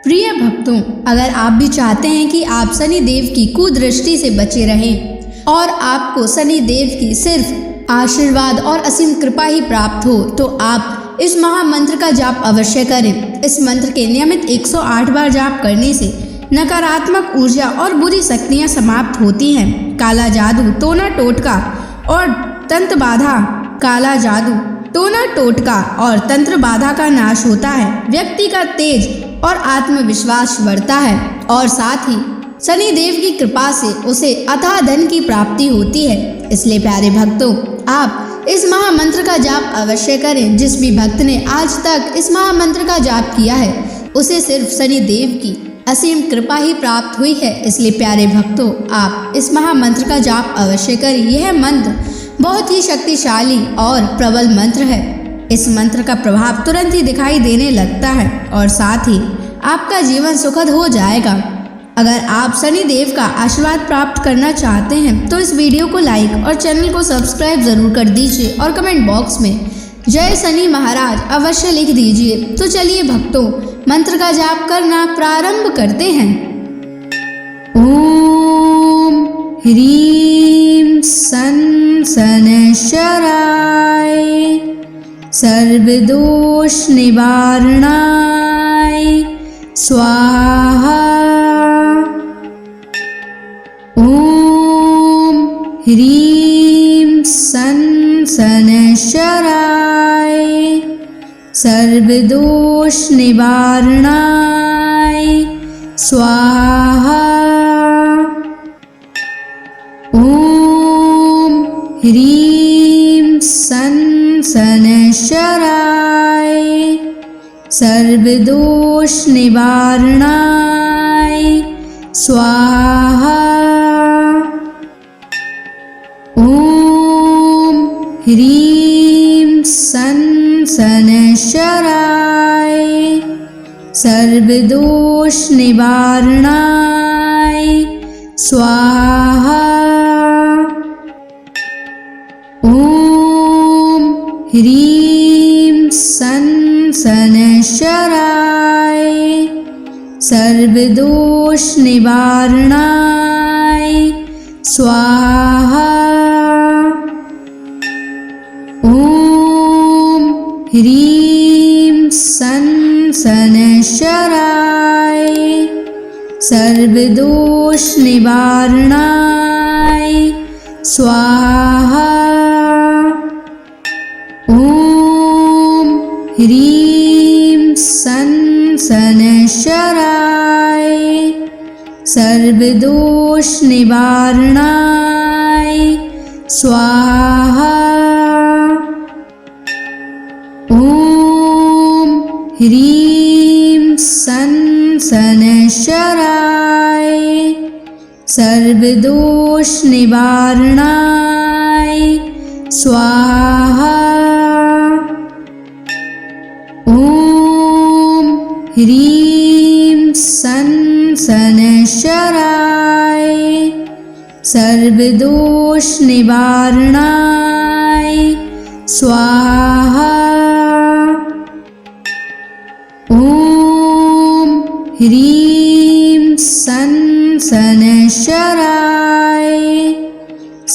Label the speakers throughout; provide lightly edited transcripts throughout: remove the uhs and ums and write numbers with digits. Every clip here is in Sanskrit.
Speaker 1: प्रिय भक्तों, अगर आप भी चाहते हैं कि आप शनि देव की कुदृष्टि से बचे रहें और आपको शनि देव की सिर्फ आशीर्वाद और असीम कृपा ही प्राप्त हो, तो आप इस महामंत्र का जाप अवश्य करें। इस मंत्र के नियमित 108 बार जाप करने से नकारात्मक ऊर्जा और बुरी शक्तियां समाप्त होती हैं। काला जादू, टोना टोटका और तंत्र बाधा, काला जादू, टोना टोटका और तंत्र बाधा का नाश होता है। व्यक्ति का तेज और आत्मविश्वास बढ़ता है और साथ ही शनि देव की कृपा से उसे अथाह धन की प्राप्ति होती है। इसलिए प्यारे भक्तों, आप इस महामंत्र का जाप अवश्य करें। जिस भी भक्त ने आज तक इस महामंत्र का जाप किया है, उसे सिर्फ शनि देव की असीम कृपा ही प्राप्त हुई है। इसलिए प्यारे भक्तों, आप इस महामंत्र का जाप अवश्य करें। यह मंत्र बहुत ही शक्तिशाली और प्रबल मंत्र है। इस मंत्र का प्रभाव तुरंत ही दिखाई देने लगता है और साथ ही आपका जीवन सुखद हो जाएगा। अगर आप शनि देव का आशीर्वाद प्राप्त करना चाहते हैं तो इस वीडियो को लाइक और चैनल को सब्सक्राइब जरूर कर दीजिए और कमेंट बॉक्स में जय शनि महाराज अवश्य लिख दीजिए। तो चलिए भक्तों, मंत्र का जाप करना प्रारंभ करते हैं। ओम ह्रीं सन शनैश्चराय सर्वदोष निवारणाय स्वाहा। ओम ह्रीं सन शनैश्चराय सर्वदोष निवारणाय स्वाहा। ओम ह्रीं सन शनैश्चराय सर्वदोष निवारणाय स्वाहा। ओम ह्रीं सन शनैश्चराय सर्वदोष निवारणाय स्वाहा। ओम ह्रीं सन शनैश्चराय सर्वदोष निवारणाय स्वाहा। ओम ह्रीं सन शनैश्चराय सर्वदोष निवारणाय स्वाहा। ओम ह्रीं सन शनैश्चराय सर्वदोष निवारणाय स्वाहा। ओम ह्रीं सन शनैश्चराय सर्वदोष निवारणाय स्वाहा। ओम ह्रीं सन शनैश्चराय सर्वदोष निवारणाय स्वाहा। ओम ह्रीं सन शनैश्चराय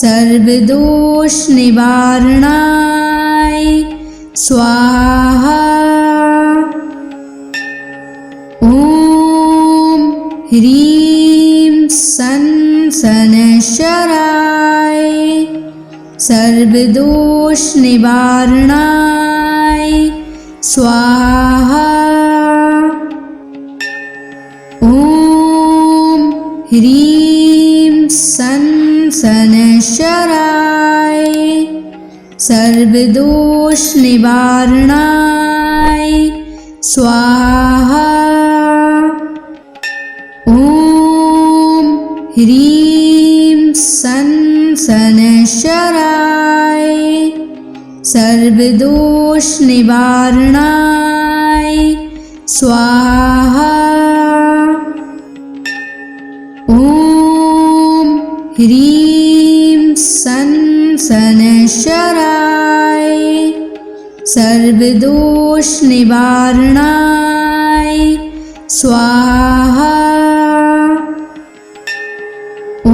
Speaker 1: सर्वदोष निवारणाय स्वाहा। ओम ह्रीं सन शनैश्चराय सर्वदोष निवारणाय स्वाहा। ओम ह्रीं सन शनैश्चराय सर्वदोष निवारणाय स्वाहा। ओम ह्रीं सन शनैश्चराय सर्वदोष निवारणाय स्वाहा। ओम ह्रीं सन शनैश्चराय सर्वदोष निवारणाय स्वाहा। ॐ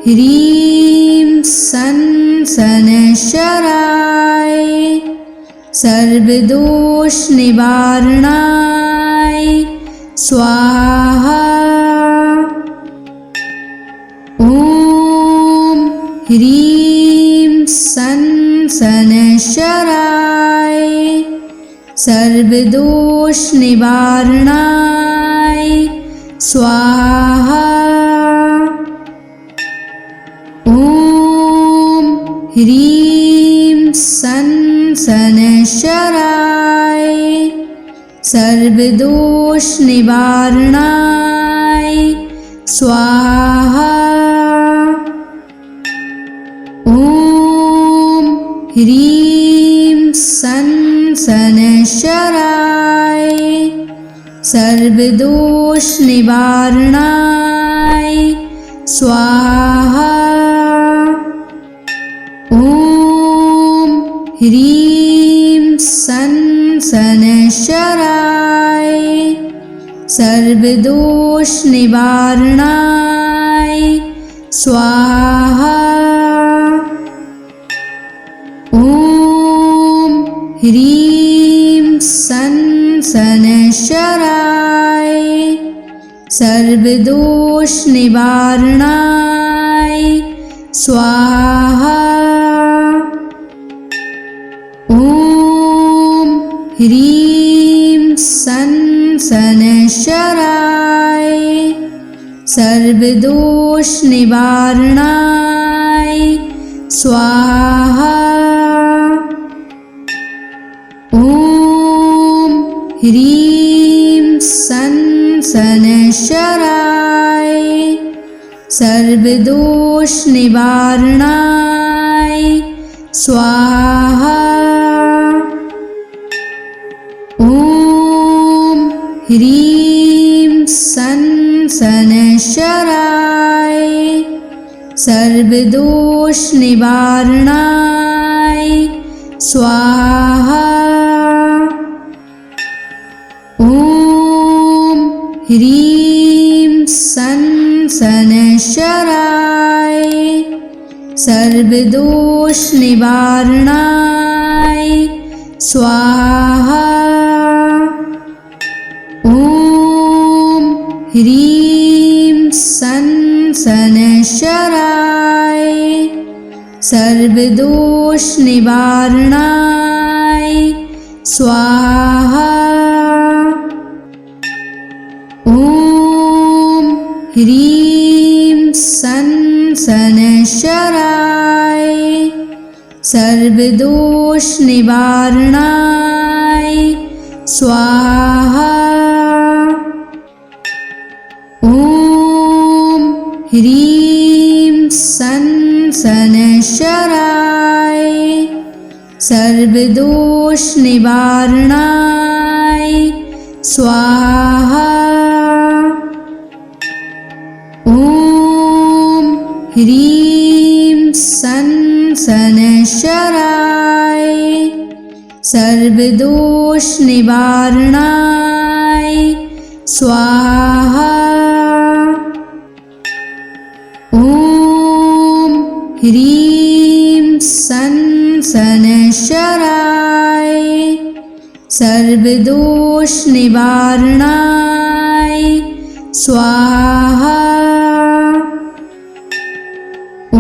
Speaker 1: ह्रीं सन् शनैश्चराय सर्वदोषनिवारणाय स्वाहा। ॐ ह्रीं सन् शनैश्चराय सर्वदोषनिवारणाय स्वाहा। ॐ ह्रीं सन् शनैश्चराय सर्वदोषनिवारणाय स्वाहा। ॐ ह्रीं सन् शनैश्चराय सर्वदोषनिवारणाय स्वाहा। ॐ ह्रीं सन् शनैश्चराय सर्वदोषनिवारणाय स्वाहा। ॐ ह्रीं सन् शनैश्चराय सर्वदोषनिवारणाय स्वाहा। ॐ ह्रीं सन् शनैश्चराय सर्वदोषनिवारणाय स्वाहा। ॐ ह्रीं सन् शनैश्चराय सर्वदोषनिवारणाय स्वाहा। ॐ ह्रीं सन् शनैश्चराय सर्वदोषनिवारणाय स्वाहा। ॐ ह्रीं सन् शनैश्चराय सर्वदोषनिवारणाय स्वाहा। ॐ ह्रीं सन् शनैश्चराय सर्वदोषनिवारणाय स्वाहा। ॐ ह्रीं सन् शनैश्चराय सर्वदोषनिवारणाय स्वाहा। ॐ ह्रीं सन् शनैश्चराय सर्वदोषनिवारणाय स्वाहा। ॐ ह्रीं सन् शनैश्चराय सर्वदोषनिवारणाय स्वाहा। ॐ ह्रीं सन् शनैश्चराय सर्वदोषनिवारणाय स्वाहा। ॐ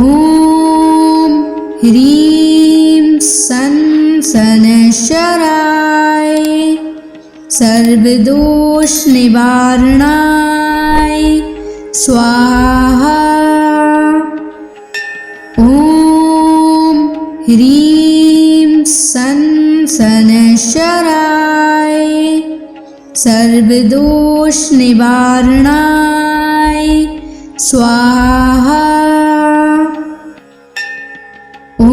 Speaker 1: ह्रीं सन् शनैश्चराय सर्वदोषनिवारणाय स्वाहा। ॐ ह्रीं सन् शनैश्चराय सर्वदोषनिवारणाय स्वाहा। ॐ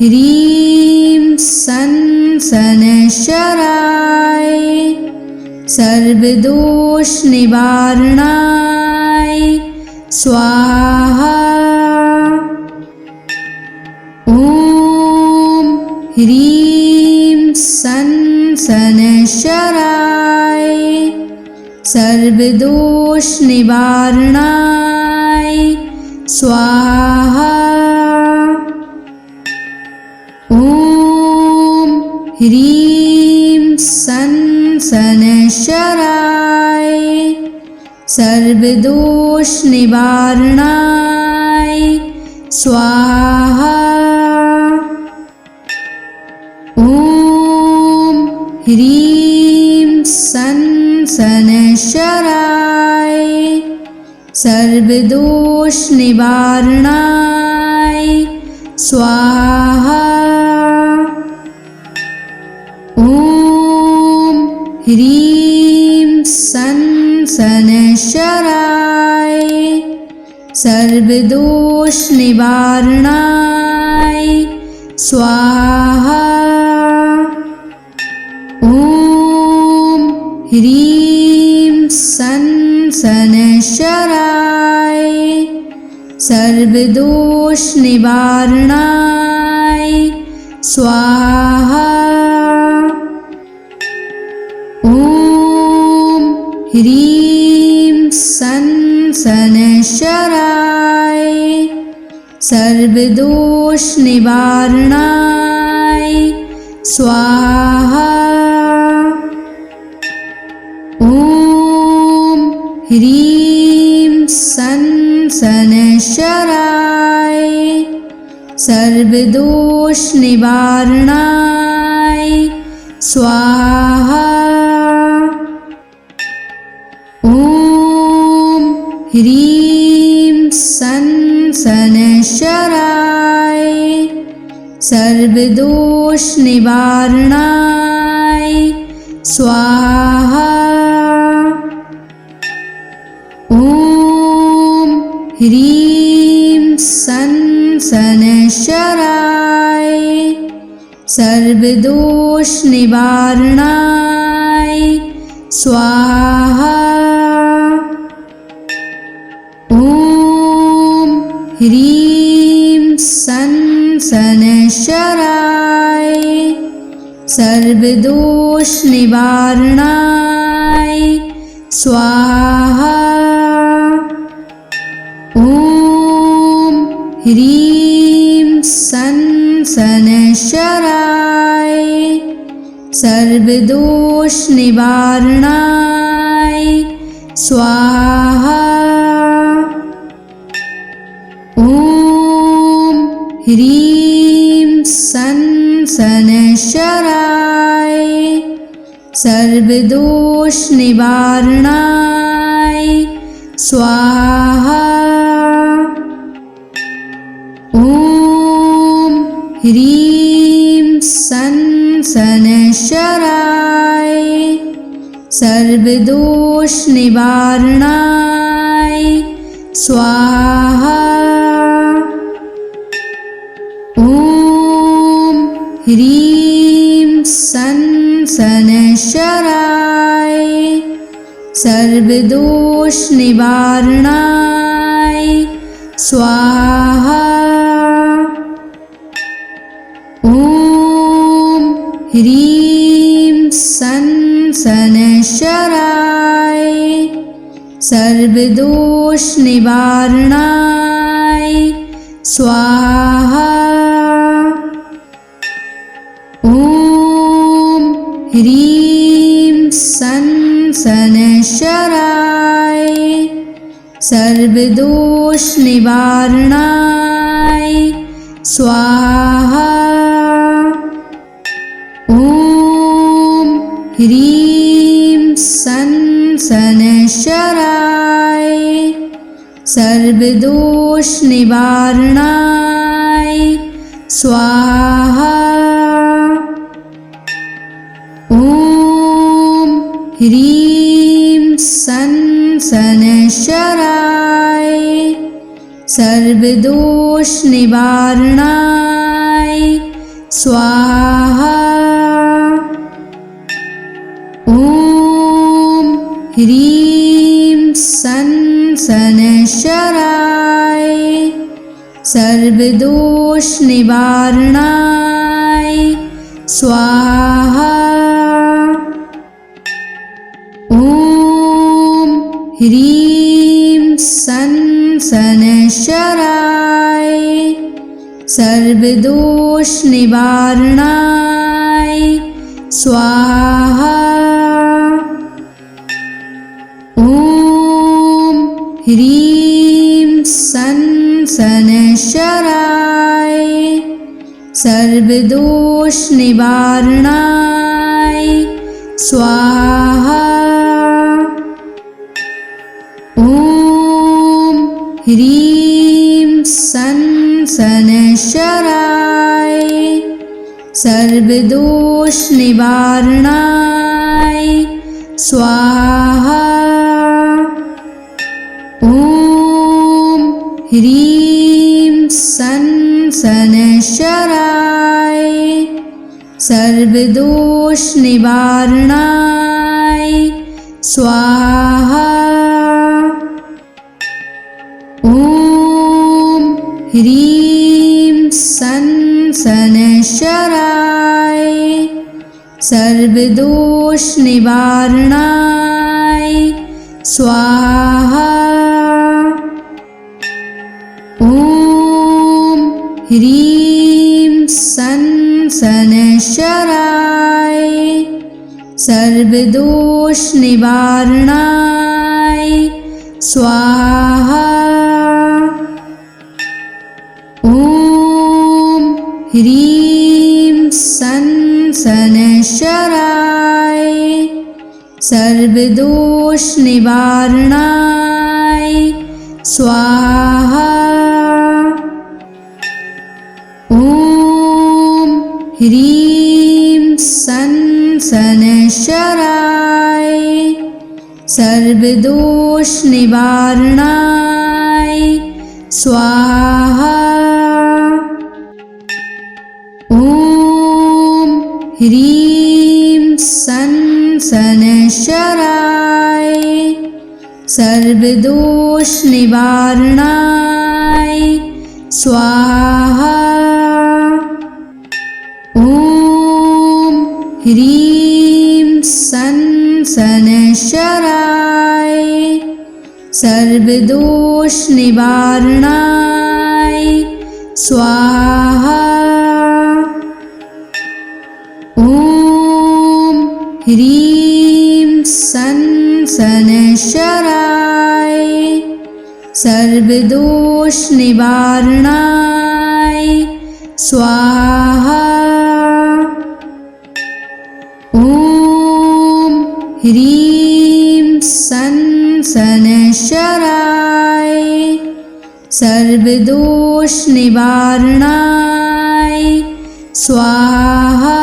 Speaker 1: ह्रीं सन् शनैश्चराय सर्वदोषनिवारणाय स्वाहा। ॐ ह्रीं सन् सनशराय सर्वदोष निवारणाय स्वाहा। ॐ ह्रीं सनशराय सर्वदोष निवारणाय स्वाहा। ॐ ह्रीं सनशराय सर्वदोष निवारणाय स्वाहा। ॐ ह्रीं सनशराय सर्वदोष निवारणाय स्वाहा। ॐ ह्रीं सनशराय सर्वदोष निवारणाय स्वाहा। ॐ ह्रीं सनशराय सर्वदोष निवारणाय स्वाहा। ॐ ह्रीं सनशराय सर्वदोष निवारणाय स्वाहा। ॐ ह्रीं सनशराय सर्वदोष निवारणाय स्वाहा। ॐ ह्रीं सनशराय सर्वदोष निवारणाय स्वाहा। ॐ ह्रीं सनशराय सर्वदोष निवारणाय स्वाहा। ॐ ह्रीं सनशराय सर्वदोष निवारणाय स्वाहा। ॐ ह्रीं सनशराय सर्वदोष निवारणाय स्वाहा। ॐ ह्रीं सनशराय सर्वदोष निवारणाय स्वाहा। ॐ ह्रीं सनशराय सर्वदोष निवारणाय स्वाहा। ॐ ह्रीं सनशराय सर्वदोष निवारणाय स्वाहा। ॐ ह्रीं सनशराय सर्वदोष निवारणाय स्वाहा। ॐ ह्रीं सनशराय सर्वदोष निवारणाय स्वाहा। ॐ ह्रीं सनशराय सर्वदोष निवारणाय स्वाहा। ॐ ह्रीं सनशराय सर्वदोष निवारणाय स्वाहा। ह्रीं सन शनैश्चराय सर्वदोष निवारणाय स्वाहा। ॐ ह्रीं सन शनैश्चराय सर्वदोष निवारणाय स्वाहा। ॐ ह्रीं सन शनैश्चराय सर्वदोष निवारणाय स्वाहा। ॐ ह्रीं सन शनैश्चराय सर्वदोष निवारणाय स्वाहा। ॐ ह्रीं सन शनैश्चराय सर्वदोष निवारणाय स्वाहा। ॐ ह्रीं सन शनैश्चराय सर्वदोष निवारणाय स्वाहा। ॐ ह्रीं सन शनैश्चराय सर्वदोष निवारणाय स्वाहा। ॐ ह्रीं सन शनैश्चराय सर्वदोष निवारणाय स्वाहा। ॐ ह्रीं सन शनैश्चराय सर्वदोष निवारणाय स्वाहा। ॐ ह्रीं सन शनैश्चराय सर्वदोष निवारणाय स्वाहा। ॐ ह्रीं सन शनैश्चराय सर्वदोष निवारणाय स्वाहा। ॐ ह्रीं सन शनैश्चराय सर्वदोष निवारणाय स्वाहा।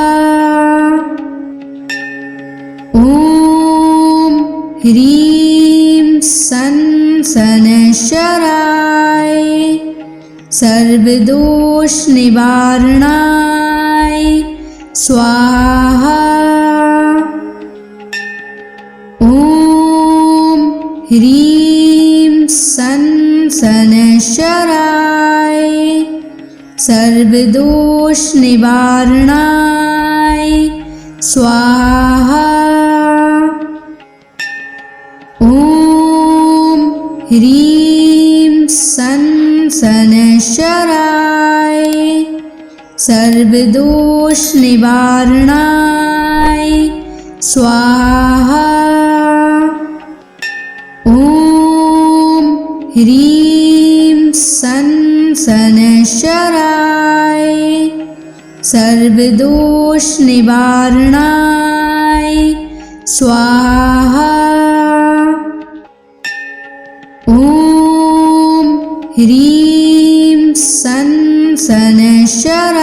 Speaker 1: ॐ ह्रीं सन शनैश्चराय सर्वदोष निवारणाय स्वाहा। ॐ ह्रीं सन शनैश्चराय सर्वदोष निवारणाय स्वाहा। ॐ ह्रीं सन शनैश्चराय सर्वदोष निवारणाय स्वाहा। ॐ ह्रीं सन शनैश्चराय सर्वदोष निवारणाय स्वाहा। ॐ ह्रीं सन शनैश्चराय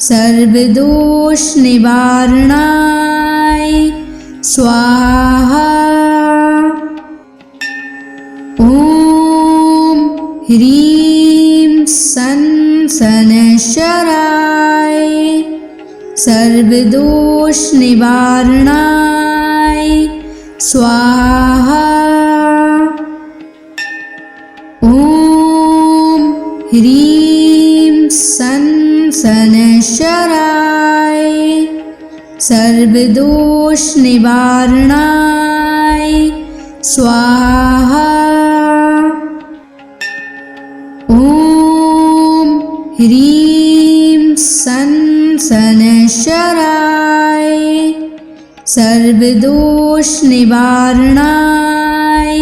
Speaker 1: सर्वदोष निवारणाय स्वाहा। ॐ ह्रीं सन शनैश्चराय सर्वदोष निवारणाय स्वाहा। ॐ ह्रीं सन शनैश्चराय सर्वदोष निवारणाय स्वाहा। ॐ ह्रीं सन् शनैश्चराय सर्वदोषनिवारणाय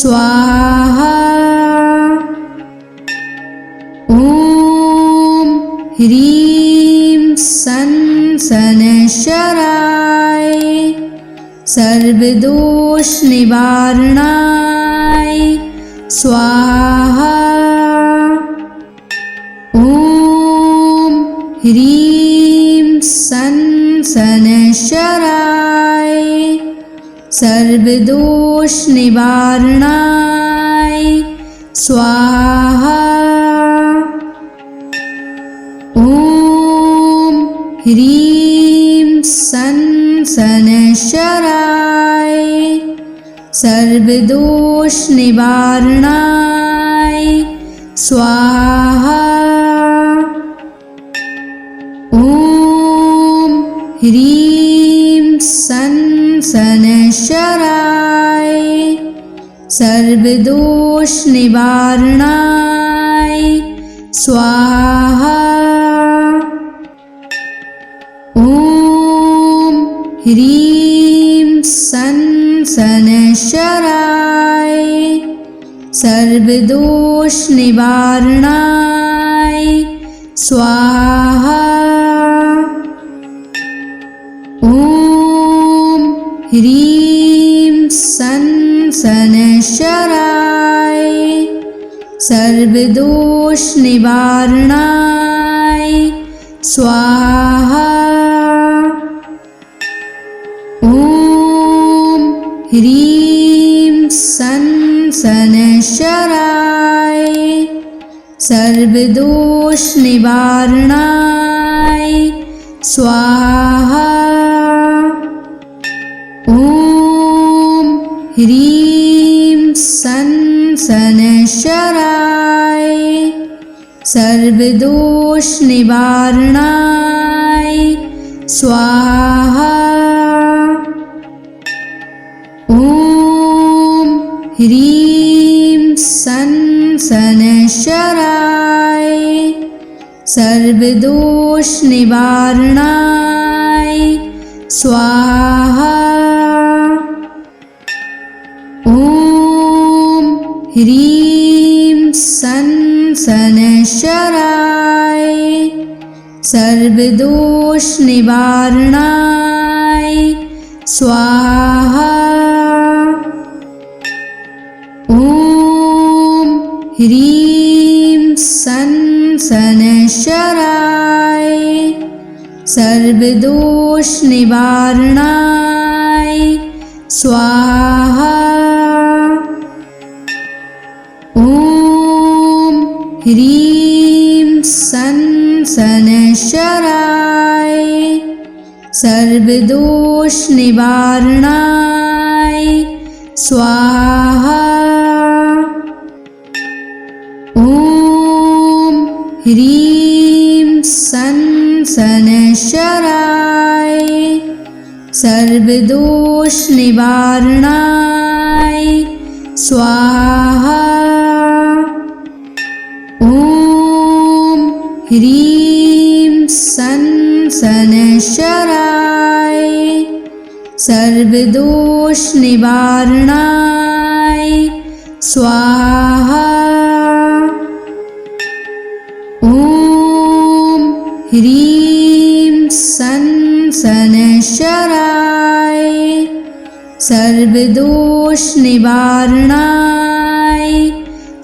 Speaker 1: स्वाहा। ॐ ह्रीं सन् शनैश्चराय सर्वदोषनिवारणाय स्वाहा। ॐ ह्रीं सन् शनैश्चराय सर्वदोषनिवारणाय स्वाहा। ॐ ह्रीं सन् शनैश्चराय सर्वदोषनिवारणाय स्वाहा। ॐ ह्रीं सन् शनैश्चराय सर्वदोषनिवारणाय स्वाहा। ॐ ह्रीं सन् शनैश्चराय सर्वदोषनिवारणाय स्वाहा। ॐ ह्रीं सन् शनैश्चराय सर्वदोषनिवारणाय स्वाहा। ॐ ह्रीं सन् शनैश्चराय सर्वदोषनिवारणाय स्वाहा। ॐ ह्रीं सन् शनैश्चराय सर्वदोषनिवारणाय स्वाहा। ॐ ह्रीं सन् शनैश्चराय सर्वदोषनिवारणाय स्वाहा। ॐ ह्रीं सन् शनैश्चराय सर्वदोषनिवारणाय स्वाहा। ॐ ह्रीं सन् शनैश्चराय सर्वदोषनिवारणाय स्वाहा। ॐ ह्रीं सन् शनैश्चराय सर्वदोषनिवारणाय स्वाहा। ॐ ह्रीं सन् शनैश्चराय सर्वदोषनिवारणाय स्वाहा। ॐ ह्रीं सन् शनैश्चराय सर्वदोषनिवारणाय स्वाहा। ॐ ह्रीं सन् शनैश्चराय सर्वदोषनिवारणाय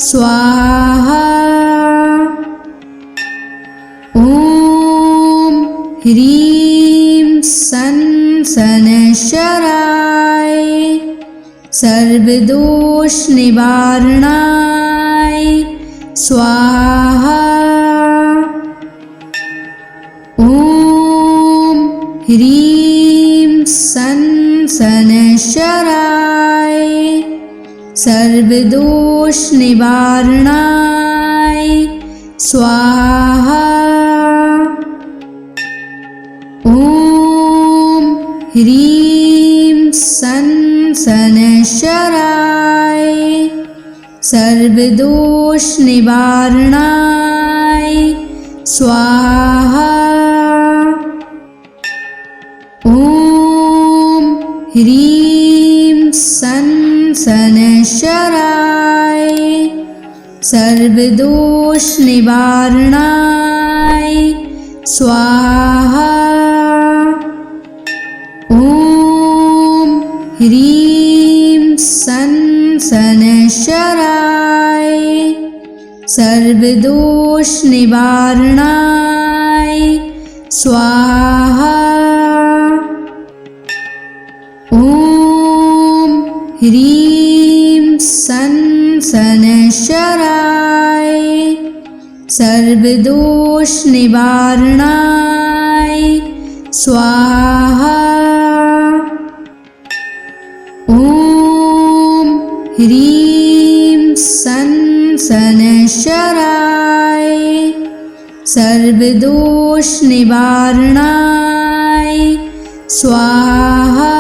Speaker 1: स्वाहा। ॐ ह्रीं सन् शनैश्चराय सर्वदोषनिवारणाय स्वाहा। ॐ ह्रीं सन् शनैश्चराय सर्वदोषनिवारणाय स्वाहा। ॐ ह्रीं सन् शनैश्चराय सर्वदोष निवारणाय स्वाहा। ॐ ह्रीं सं शनैश्चराय सर्वदोष निवारणाय स्वाहा। ॐ ह्रीं सं शनैश्चराय सर्वदोष निवारणाय स्वाहा। ॐ ह्रीं सं शनैश्चराय सर्वदोष निवारणाय स्वाहा। ॐ ह्रीं सं शनैश्चराय सर्वदोष निवारणाय स्वाहा।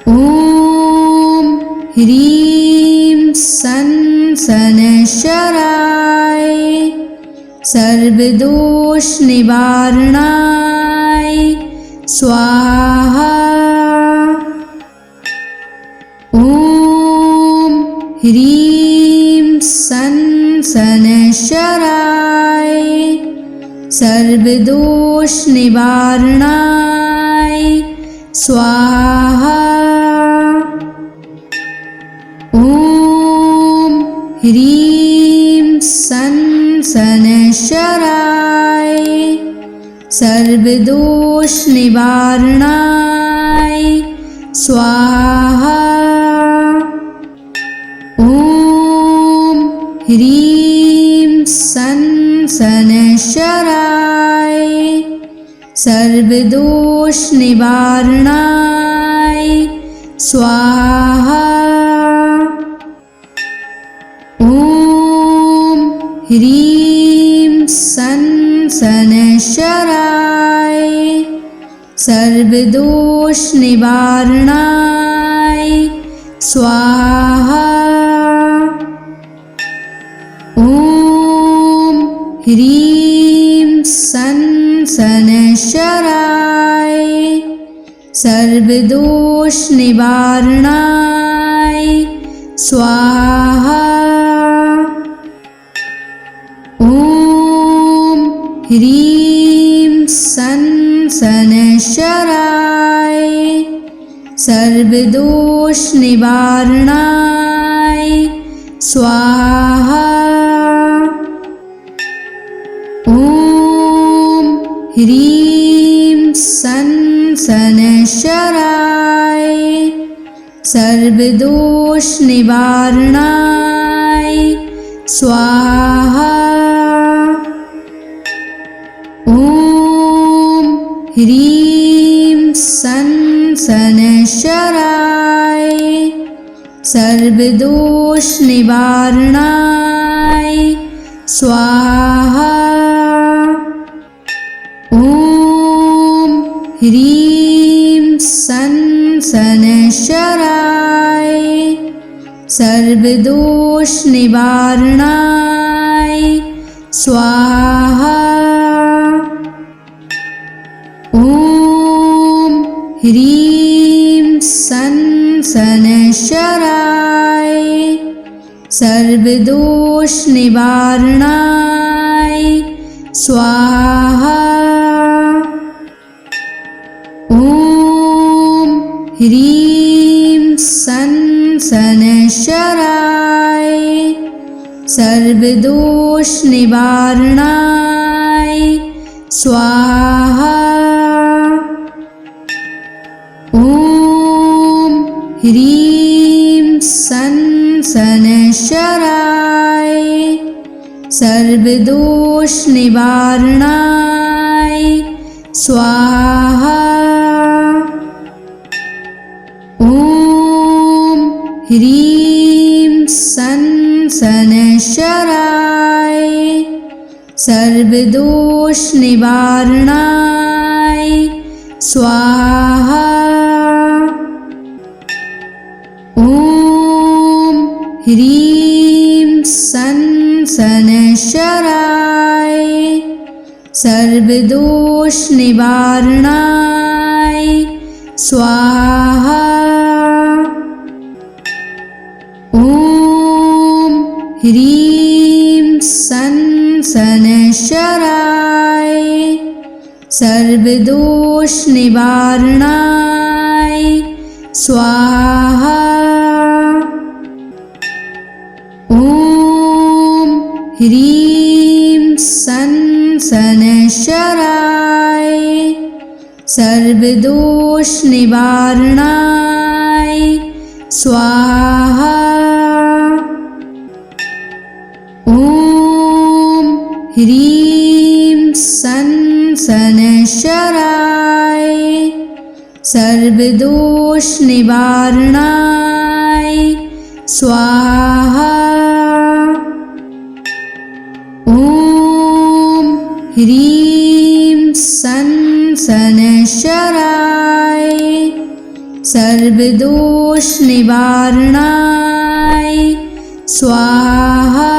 Speaker 1: ॐ ह्रीं सं शनैश्चराय सर्वदोष निवारणाय स्वाहा। ॐ ह्रीं सं शनैश्चराय सर्वदोष निवारणाय स्वाहा। ॐ ह्रीं सं शनैश्चराय सर्वदोष निवारणाय स्वाहा। ॐ ह्रीं सं शनैश्चराय सर्वदोष निवारणाय स्वाहा। ॐ ह्रीं सं शनैश्चराय सर्वदोष निवारणाय स्वाहा। ॐ ह्रीं सं शनैश्चराय सर्वदोष निवारणाय स्वाहा। ॐ ह्रीं सं शनैश्चराय सर्वदोष निवारणाय स्वाहा। ॐ ह्रीं सं शनैश्चराय सर्वदोष निवारणाय स्वाहा। ॐ ह्रीं सं शनैश्चराय सर्वदोष निवारणाय स्वाहा। ॐ ह्रीं सं शनैश्चराय सर्वदोष निवारणाय स्वाहा। ॐ ह्रीं सं शनैश्चराय सर्वदोष निवारणाय स्वाहा। ॐ ह्रीं सं शनैश्चराय सर्वदोष निवारणाय स्वाहा। ॐ ह्रीं सं शनैश्चराय सर्वदोष निवारणाय स्वाहा। ॐ ह्रीं सं शनैश्चराय सर्वदोष निवारणाय स्वाहा। ॐ ह्रीं सन शनैश्चराय सर्वदोष निवारणाय स्वाहा। ॐ ह्रीं सन शनैश्चराय सर्वदोष निवारणाय स्वाहा। ॐ ह्रीं सन शनैश्चराय सर्वदोष निवारणाय स्वाहा। ॐ ह्रीं सन शनैश्चराय सर्वदोष निवारणाय स्वाहा। ॐ ह्रीं सन शनैश्चराय सर्वदोष निवारणाय स्वाहा।